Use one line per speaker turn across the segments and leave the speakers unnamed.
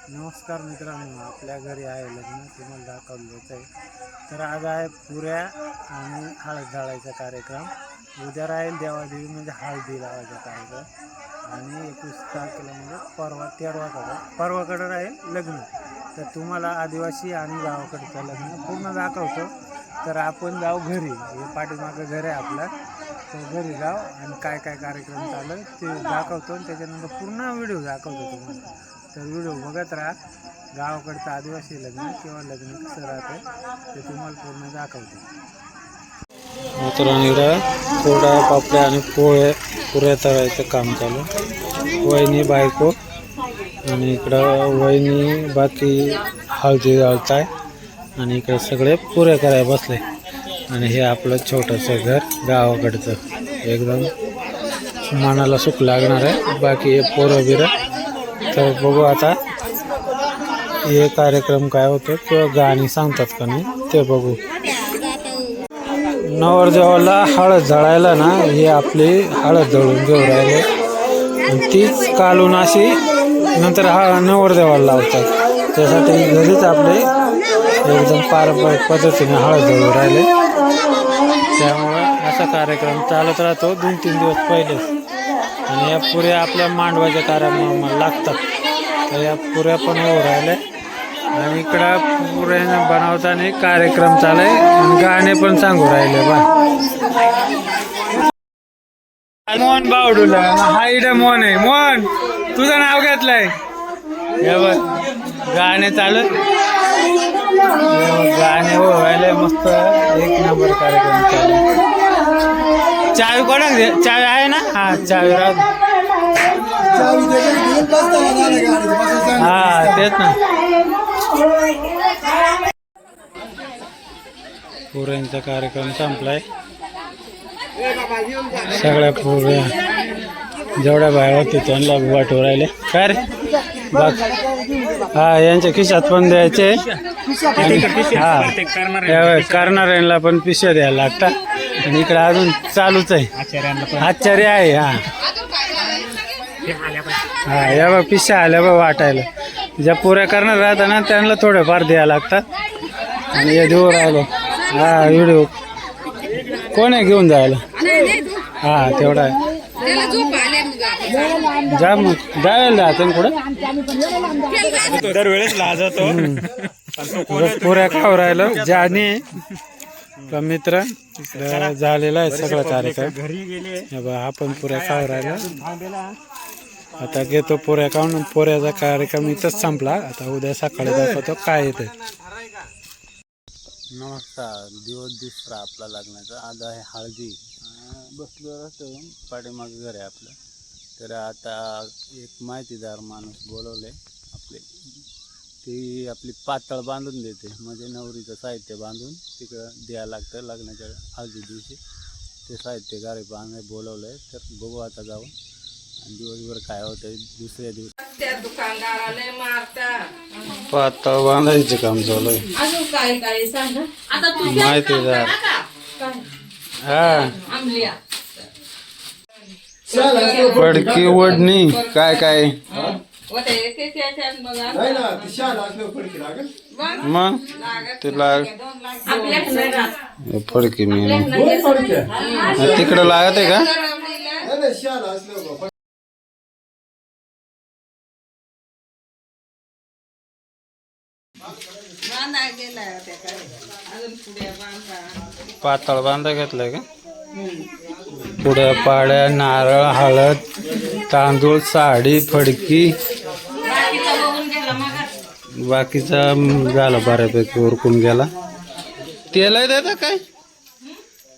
नमस्कार मित्रांनो, आपल्या घरी आहे लग्न, तुम्हाला दाखवलं आहे. तर आज आहे पुऱ्या आणि हळद ढाळायचा कार्यक्रम. उद्या राहील देवादेवी म्हणजे हळदी लावायचा कार्यक्रम आणि 21 तारखेला म्हणजे परवाकडं राहील लग्न. तर तुम्हाला आदिवासी आणि गावाकडचं लग्न पूर्ण दाखवतो. तर आपण जाऊ घरी, हे पाठीमागं घर आहे आपलं. तर घरी जाऊ आणि काय काय कार्यक्रम चालू आहे ते दाखवतो आणि त्याच्यानंतर पूर्ण व्हिडिओ दाखवतो तुम्हाला. तर व्हिडिओ बघत राहा. गावाकडचं आदिवासी लग्न किंवा लग्न कसं राहतं ते तुम्हाला पूर्ण दाखवतो. मित्रांनो, इकडं कोरडा पापड्या आणि पुऱ्या तळायचं काम चालू. वहिनी बायको आणि इकडं वहिनी बाकी हळदी घालताय आणि इकडे सगळे पुऱ्या करायला बसले. आणि हे आपलं छोटंसं घर गावाकडचं एकदम मनाला सुख लागणार आहे. बाकी हे पोरं बिरं. तर बघू आता हे कार्यक्रम काय होतं किंवा गाणी सांगतात का नाही ते बघू. नवरदेवाला हळद झळायला ना हे आपली हळद झळून घेऊन राहिले आणि तीच काढून अशी नंतर नवरदेवाला लावतात. त्यासाठी घरीच आपले एकदम पारंपरिक पद्धतीने हळद झळून राहिले. त्यामुळे असा कार्यक्रम चालत राहतो 2-3 दिवस पहिलेच. आणि या पुऱ्या आपल्या मांडवाच्या कार्यक्रमाला लागतात. तर या पुऱ्या पण होऊ राहिल्या आणि इकडं पुऱ्या बनवताना कार्यक्रम चालू आहे आणि गाणे पण सांगू राहिले बा. मोहन बावडूला हा इडे मोहन आहे. मोहन, तुझं नाव घेतलंय. हे बघ गाणे चालू, गाणे हो राहिले मस्त. एक नंबर कार्यक्रम चालू. चावी कोणा चावी आहे ना? हा चावी राहत. हा तेच ना. पुऱ्यांचा कार्यक्रम संपलाय. सगळ्या पुऱ्या जेवढ्या बाया होते त्यांना वाटू राहिले. काय रे बघ, हा यांच्या खिशात पण द्यायचे. हा करणाऱ्यांना पण पिशव्या द्यायला लागतात. आणि इकडे अजून चालूच आहे. आचार्य आहे. हा या बघ पिशा आल्या बघ वाटायला. ज्या पुऱ्या करणार राहतात ना त्यांना थोडेफार द्यायला लागतात. आणि हे देऊ राहिलो. हा व्हिडिओ कोण आहे घेऊन जायला? हा तेवढा आहे. जा मग जायला जायचं कुठं दरवेळेस लाजतो. पुऱ्या खाऊ राहिलो ज्याने मित्र झालेला आहे सगळा कार्यक्रम. हा पण पुऱ्या खाऊ राहिला. आता घेतो पुऱ्या खाऊन. पुऱ्याचा कार्यक्रम इथंच संपला. आता उद्या सकाळी दाखवतो काय येते. नमस्कार. दिवस दुसरा आपला लग्नाचा. आज आहे हळदी. बसलो असतो पाठीमागे घर आहे आपलं. तर आता एक माहितीदार माणूस बोलवले आपले. ती आपली पातळ बांधून देते म्हणजे नवरीचं साहित्य बांधून तिकडं द्यायला लागतं लग्नाच्या हळदी दिवशी. ते साहित्य गाडी बांधाय बोलवलं आहे. तर बघू आता जाऊन आणि दिवसभर काय होतं. दुसऱ्या दिवशी पातळ बांधायचं काम चालू आहे. माहितीदार हा फडकी ओढणी काय काय मग तुला फडकी मी तिकडं लागत आहे का? पातळ बांधा घेतलाय का? पुढ्या पाड्या नारळ हळद तांदूळ साडी फडकी बाकीचा झाला बऱ्यापैकी उरकून गेला. तेल देत काय?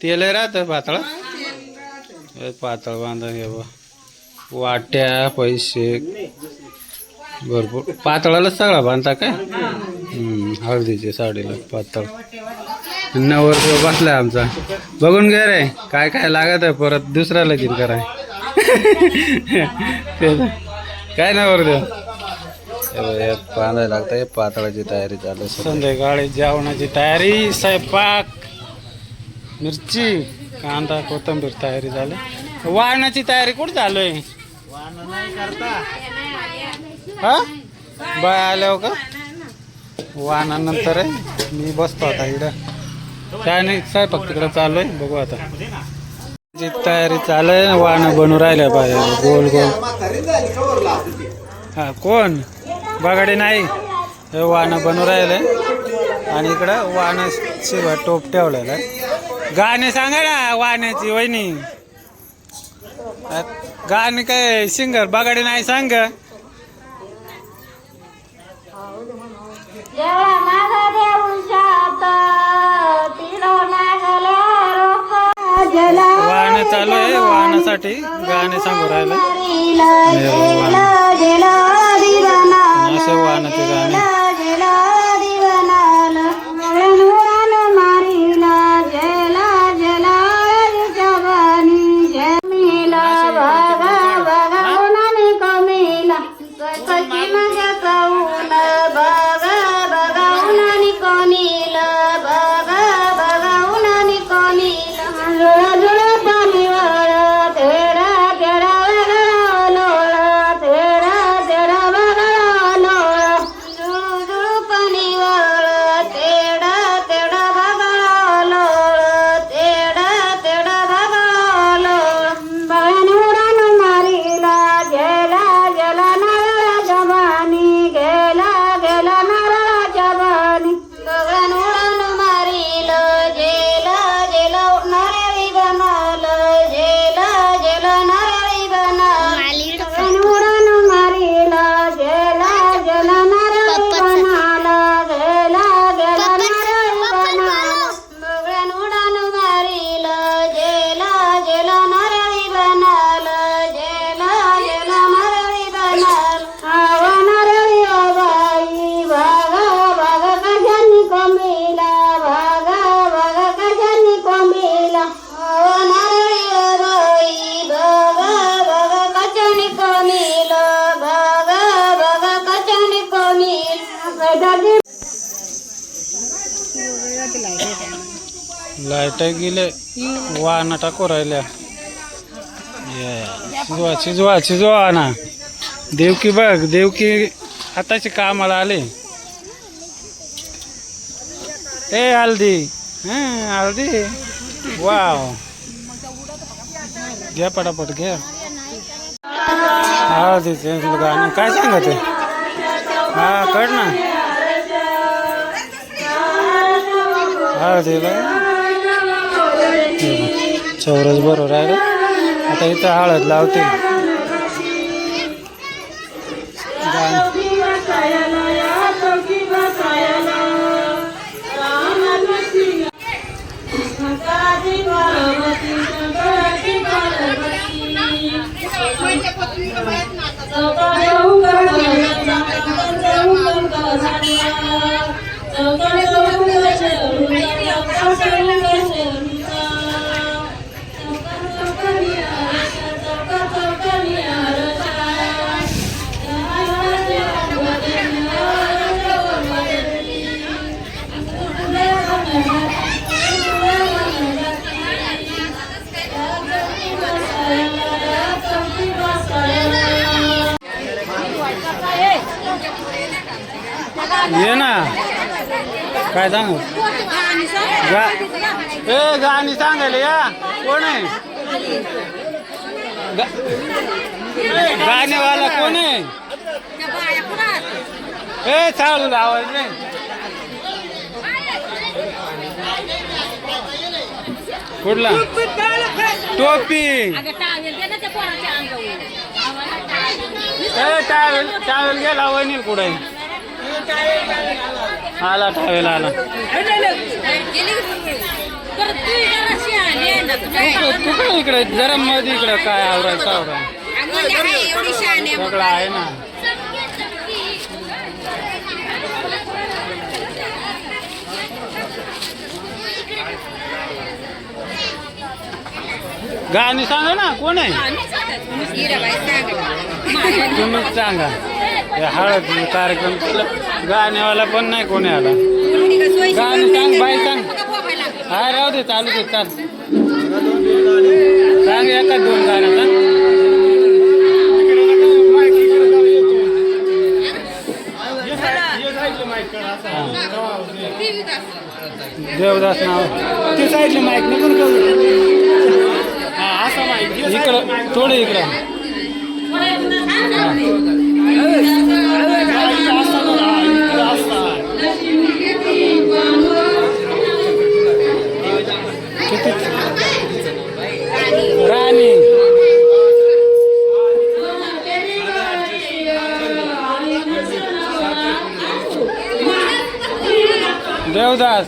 तेल राहत पातळ पातळ बांधा घे बा. वाट्या पैसे भरपूर. पातळाला सगळा बांधता काय? हळदीच्या साडीला पातळ. नवरदेव बसलाय आमचा. बघून घे रे काय काय लागत आहे. परत दुसरा लगीन कराय काय नवरदेव बांधायला लागतंय. पातळाची तयारी चालू. संध्याकाळी जेवणाची तयारी. स्वयंपाक मिरची कांदा कोथिंबीर तयारी झाली. वाढण्याची तयारी कुठं चालू आहे? हा
बाय आल्यावर का वाहनानंतर आहे. मी बसतो आता इकडं काय नाही स्वयंपाक तिकडं चालू आहे. बघू आता जी तयारी चालू आहे. वाहनं बनवून राहिल्या बाहेर गोल गोल. हा कोण बगाडे नाही हे वाहनं बनवून राहिले. आणि इकडं वाहनं शिवाय टोप ठेवलेला आहे. गाणे सांगा ना वाहनाची वहिनी. गाणे काय सिंगर बगाडे नाही सांग. वाहन चालू आहे. वाहनासाठी गाणे सांगू राहिले. असे वाहनाचे गाणे लाईट गेले. वाहन टाकू राहिल्या. शिजवा शिजवा शिजवा ना. देवकी बघ देवकी हाताची कामाला आले. ए हल्दी हल्दी वाव घ्या पटापट घ्या. हळदीचे गाणं काय सांगते. हा कळ ना हळदीला चौरस बरोबर आहे. आता इथं हळद लावते. ये ना काय सांग गाणी सांगायला या. कोण आहे गाणेवाला कोण आहे. ए चालू आवाज नाही. कुठला टोपी टावेल गेला वनील कुठे आला टावेल आला. तू काय इकडे जरा मध्ये इकडे काय आवरायचं आवरा सगळं आहे ना. गाणी सांगा ना कोण आहे. तुम्हीच सांगा. हळद कार्यक्रम केला गाण्यावाला पण नाही कोणी आला. गाणी सांग बाई सांग. हा राहू दे चालू दे चाल सांग एका दोन गाणं सांग. देवदास नाव
ते साईडला माईक नको
इकडं थोडं इकडं किती राणी देवदास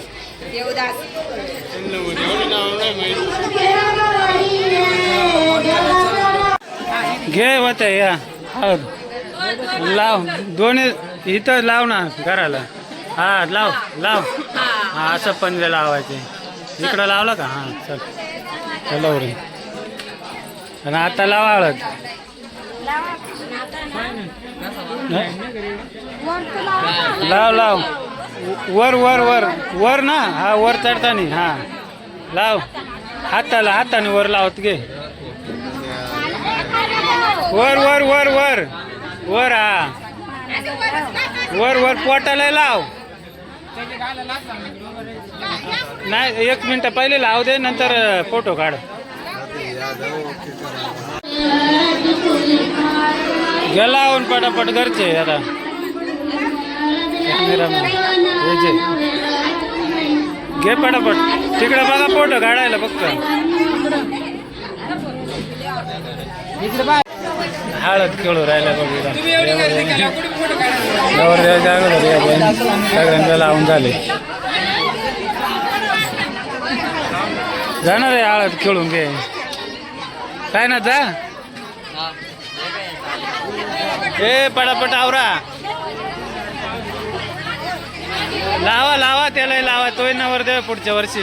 घे होते या हळद लाव दोन्ही इथं लाव ना घराला हा लाव लाव हा असं पंजे लावायचे इकडं लावलं का हां चल चला रे आणि आता लावा हळद लाव लाव वर वर वर वर ना हा वर चढतानी हा लाव हाताने वर लावत घे वर वर वर वर वर हा वर वर पोटाला लाव नाही 1 मिनिट पहिले लाव दे नंतर फोटो काढ गेला पटापट घरचे आता घे पटापट तिकडे बघा फोटो काढायला फक्त हळद खेळू राहिला बघा सगळ्यांना लावून झाले जाणार आहे हळद खेळून घे काय ना जा ए पटापट आवरा लावा लावा त्याला लावा तोय नवर दे पुढच्या वर्षी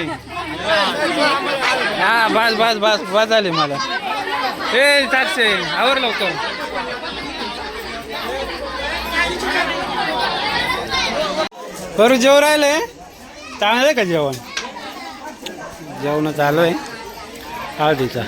हा बस बस बस बस झाली मला ए 700 आवर लवकर बरं जेवण राहिलंय चांगलं आहे का जेवण चालू आहे हळदीचा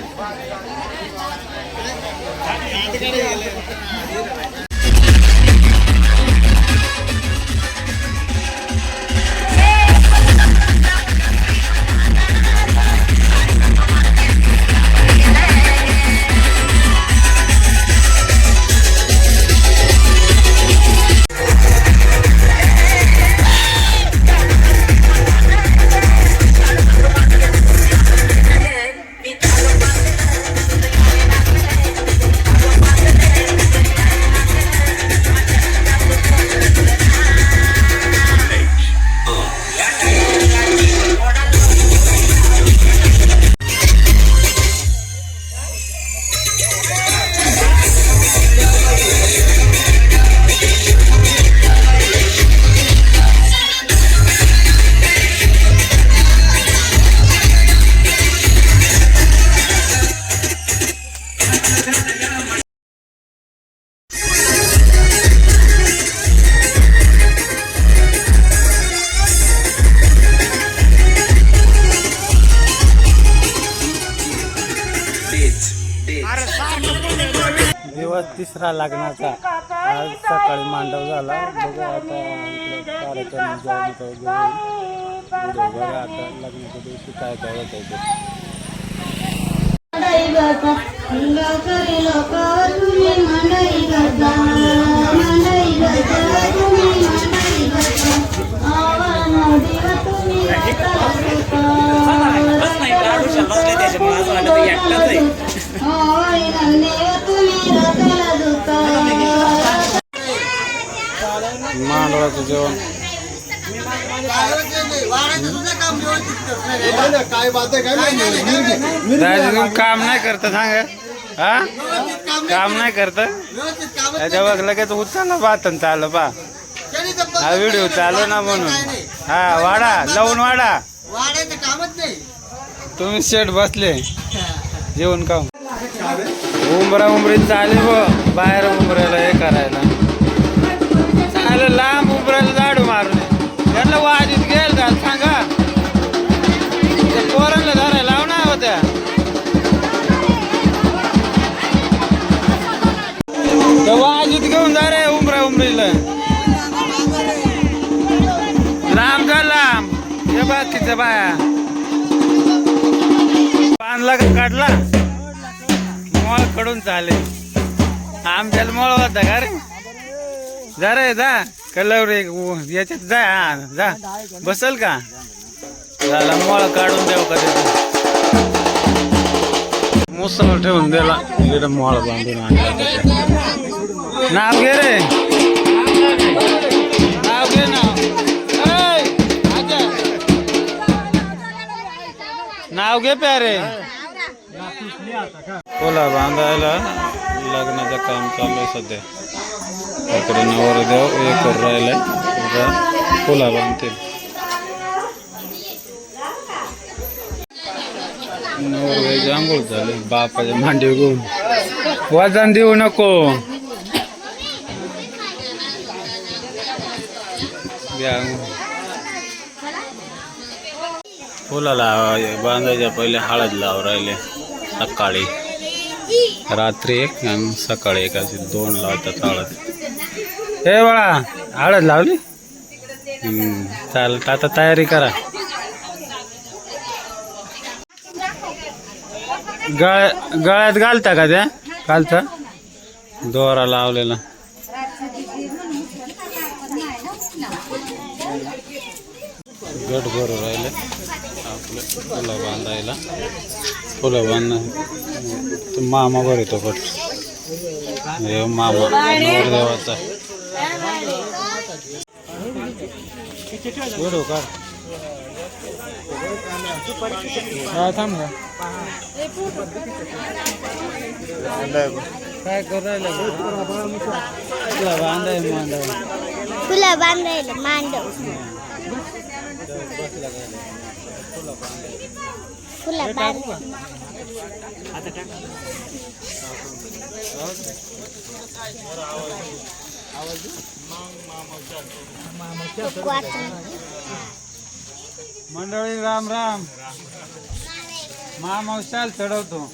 दिवस तिसरा लग्नाचा आज सकाळी मांडव झाला बघू आता कार्यक्रम बघा आता लग्नाच्या दिवशी काय काय होतं मांडवाचं जेवण काम नाही करत सांग हा काम नाही करत त्याच्या बघ लगेच उचलला बातन चाललं पा हा व्हिडिओ चालू ना म्हणून हा वाडा लावून वाडा तुम्ही शेट बसले जेवण काम उंबरी चाले ब बाहेर उंबऱ्याला हे करायला चालेल लांब उंबऱ्याला झाडू मारून त्यांना वाजीत गेल का सांगा पोरांना धरायला लाव ना होत्या वाजीत घेऊन जा रे उंबरीला बाकीच्या बाया बांधला का काढला मळ कडून चाले आमच्याला मळ होता का रे जा रे जा कलर रे याच्यात जा हा, जा बसल का झाला मळ काढून देऊ का मुसळ ठेवून दिला इकडे मळ बांधून आणला नाव घे रे नाव घे नाव घे प्यारे पोला बांधायला लग्नाचं काम चालू आहे सध्या इकडे नवरदेव हे करून राहिलाय उद्या पोला बांधतील नवरदेवाची आंघोळ झाली बापाच्या मांडी घेऊन वजन देऊ नको फुलाला बांधायच्या पहिले हळद लावून राहिले सकाळी रात्री एक आणि सकाळी एक अशी 2 लावतात हळद हे बाळा हळद लावली चालत आता तयारी करा गळ्यात घालता का त्या घालता दोरा लावलेला गट भरून राहिले आपलं फुलं बांधायला फुलं बांध मामा भरतो गट हे मामा नवरदेवाचा व्हिडिओ काढ थांब काय करू राहिलं फुलं बांधायला
फुलं बांधायला मांडव फुलं बांध
मंडळी राम राम महामौशाल चढवतो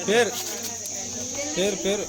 फिर फिर फिर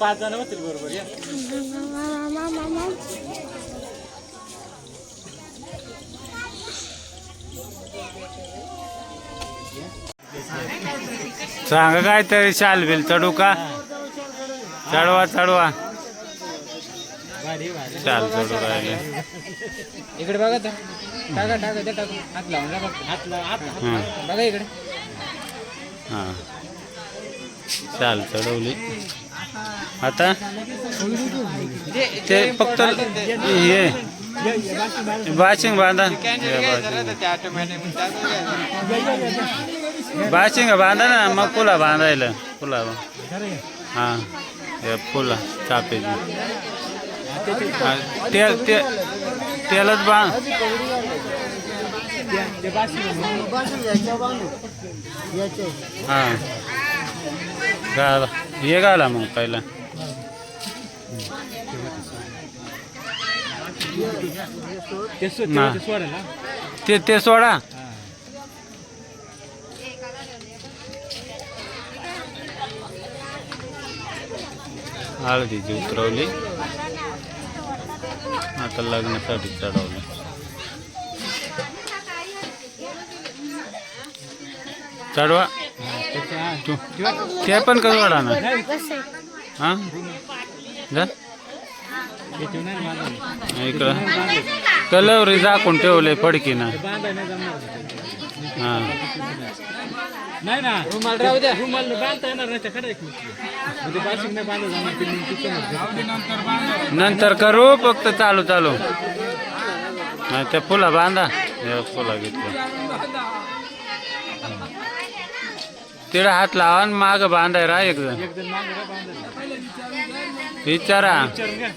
पाच जण होतील बरोबर या सांगा काहीतरी शाल बिल चढू का चढवा चढवा शाल चढू राहिले
इकडे बघा तर टाका टाका ते टाकू हात लावून हात बघा इकडे
हां शाल चढवली आता ते फक्त हे बाशिंग बांधा बाशिंग बांधा ना मग फुला बांधायला फुला हां हे फुला चापेची तेलच बांध हां घाला हे घाला मग पहिला ना. ते सोडा. हळदीची उतरवली, आता लग्नासाठी चढवली. चढवा तू ते पण कसं वाढा ना. हां जा इकडं कलवरी झाकून ठेवले फडकीनं. हां
नाही ना रुमाल राहू द्या. रुमाल बांधता येणार नाही त्याकडे म्हणजे बाशिंग नाही बांधलं जाणार.
नंतर करू फक्त चालू चालू. नाही त्या फुला बांधा. हे फुला घेतलं तिला हात लावा आणि माग बांधाय रा एक जण.
एक जण मागे बांधलं
विचारा.
विचारून घ्या.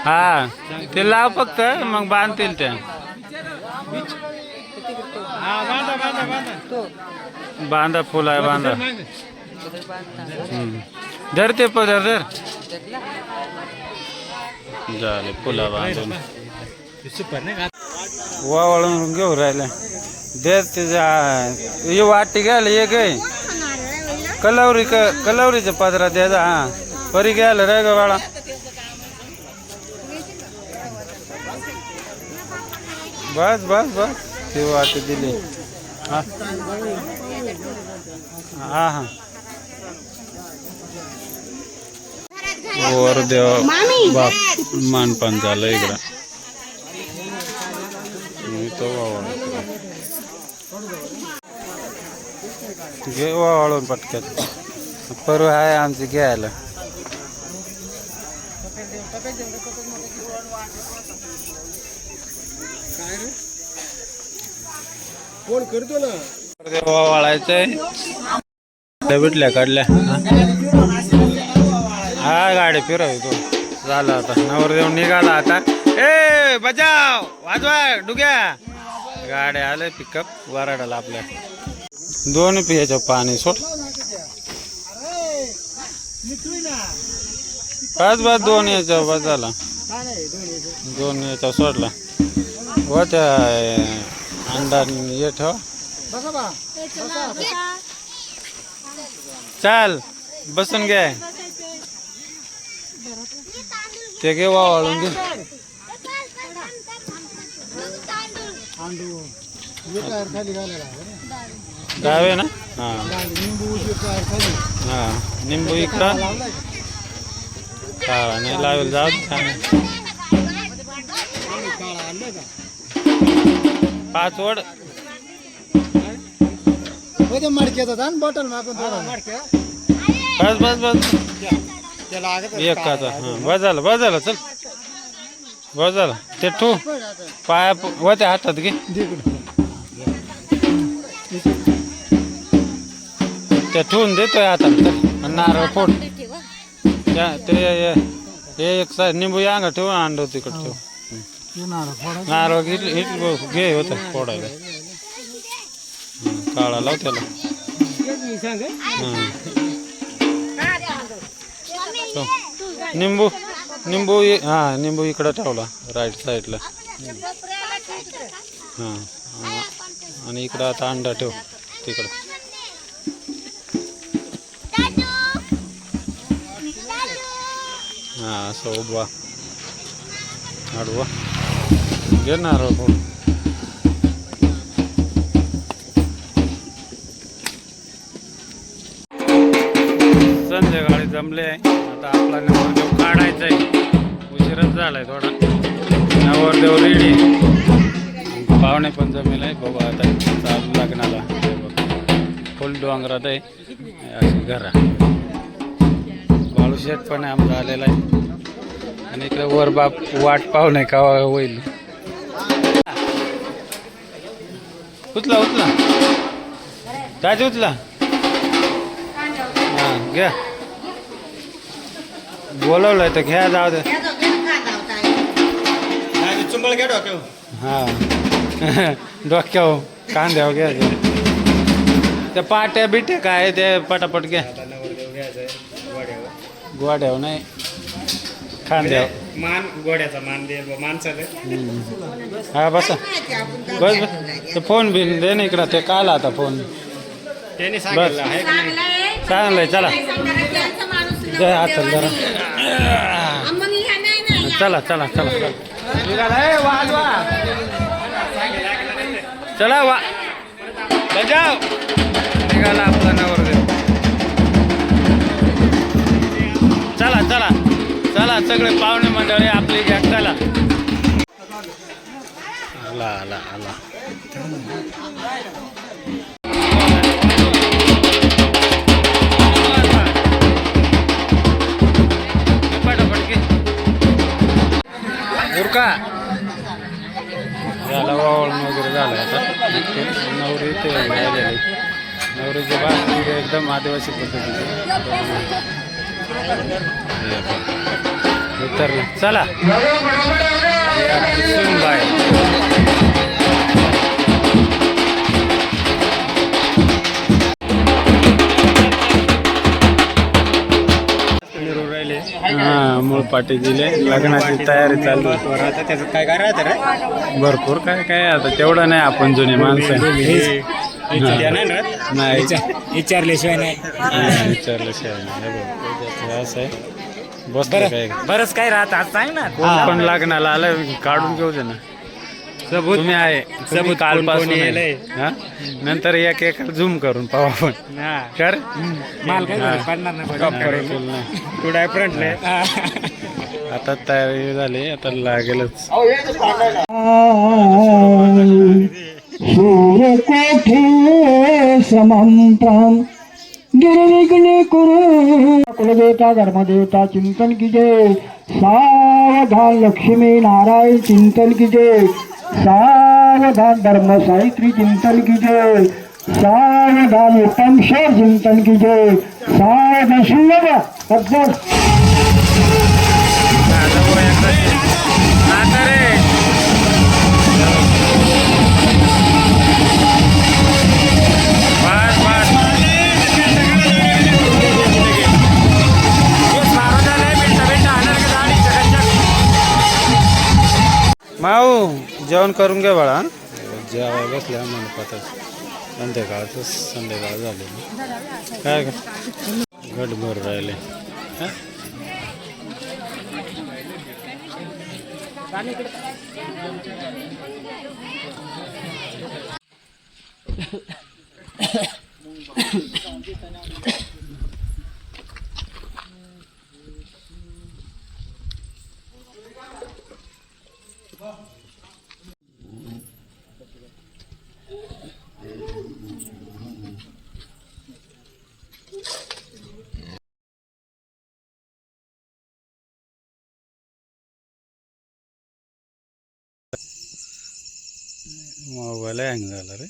हा ते लाव फक्त मग बांधतील त्या.
हा बांधा बांधा बांधा.
बांधा फुला आहे बांधा. धर ते पदर धर. झाले फुला बांधून.
सुपर नाही का
वावळून घेऊ राहिलं. देत ते वाटी घ्यायला एक आहे. कलवरीच्या पदरात द्यायचा. हा परी घ्यायला रे ग बाळा. बस बस बस ते वाटी दिली. हा हा हा वर देव बाप मानपान झालं इकडं. मी तो वावळ घे वावळून पटक्यात. परवा आहे आमची घ्यायला.
फोन करतो ना.
वाळायचंय भेटल्या काढल्या. हा गाडी फिरवतो. झालं आता नवरदेव निघाला आता. ए बजाव वाजवा डुग्या. गाड्या आल्या पिकअप वराडाला आपल्या. दोन पियाचं पाणी सोड. बस बस दोन याच्या बस झाला. दोन याचा सोडला व त्या अंडा ये ठेव. चाल बसून घे. ते घे वाळून घे. डावे ना. हा हा निंबू इकडं. काळा नाही लावेल जाऊ. पाच वड
मडक्याचा बॉटल मागून
बस बस बस एक काचा. हां बस झालं चल बस झालं. ते ठू पाया होत्या हातात घे. ते ठेवून देतोय हातात. नारळ फोड. ते एक साईड निंबू अंग ठेव. अंड तिकड ठेव. नारळ घे होतं फोडायला. काळा लाव त्याला. निंबू निंबू हा निंबू इकडं ठेवला राईट साईडला. हां आणि इकडं आता अंडा ठेव तिकडं. हां असं उभा आडवा घे नारळ फोड. संध्याकाळी जमले आहे. आता आपला नवरदेव काढायचा आहे. उशीरच झालाय थोडा. नवरदेव रेडी. पाहुणे पण जमेल आहे. बघू आता चालू लग्नाला. फुल डोंगरात आहे अशी घरा. बाळूशेठ पण आमचा आलेला आहे. आणि इकडे वर बाप वाट पाहू नाही का होईल. उचला उचला ताजी उचला. हां घ्या. बोलवलंय तर घ्या जाऊ दे.
चुंबळ घ्या डोक्यावर.
हां डोक्यावर कांद्यावर घ्यायचं त्या पाट्या बिट्या काय ते पटापट घ्या. गोड्यावर नाही खांद्यावर.
मान गोड्याचा मान दे माणसाला.
हा बसा बस बस ते फोन बिन दे ना इकडं ते काला आता फोन
त्याने
बस
सांगितलं आहे का नाही?
चांगलंय चला जय हातल जरा चला चला चला चला चला वा बजाव निघाला आपला नवरदेव. चला चला चला सगळे पाहुणे मंडळी आपली घ्या चला. आला आला आला उरका झाला वावळ वगैरे झालं आता. नवरी ते राहिलेली नवरीचे बाग एकदम आदिवासी पद्धतीचे उतरलं. चला बाय हा मूळपाटी दिले. लग्नाची तयारी चालू आहे.
आता त्याचं काय काय राहतं रे?
भरपूर काय काय आता तेवढं नाही आपण जुनी माणसं नाही
विचारल्याशिवाय नाही.
विचारल्याशिवाय नाही. असं आहे बस काय
बरंच काय राहत आज सांग ना.
कोण पण लग्नाला आलं काढून घेऊ दे ना.
सबूत
तुम्ही आहे
सबूत
कालपासून
कोण
आहे.
येलंय?
हा? नंतर एक एक झूम करून पाहू आपण कर
माल काय
हा.
पडणार नाही
बिलकुल नाही.
कुठे फ्रंटले.
आता तयारी झाली आता लागेलच.
सूर्यकोठे समंत्राम गिरविघ्ने कुरु कुलदेवता धर्मदेवता चिंतन कीजे. सावधान लक्ष्मी नारायण चिंतन कीजे. सावधान धर्म सावित्री चिंतन कीजे. सावधान उत्तम शेर चिंतन कीजे. सावधान शिल्लक अब्बर
माऊ जेवण करून घे बाळा. जेवाय बसल्या मंडपातच संध्याकाळचं संध्याकाळ झाले काय गडभर राहिले. हा? मोबाईल हँग झाला रे.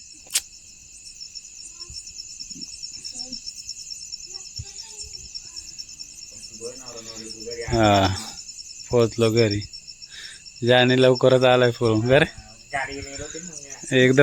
हा पोहोचलो घरी. जाने लवकरच आलाय फोन घरी एकदम.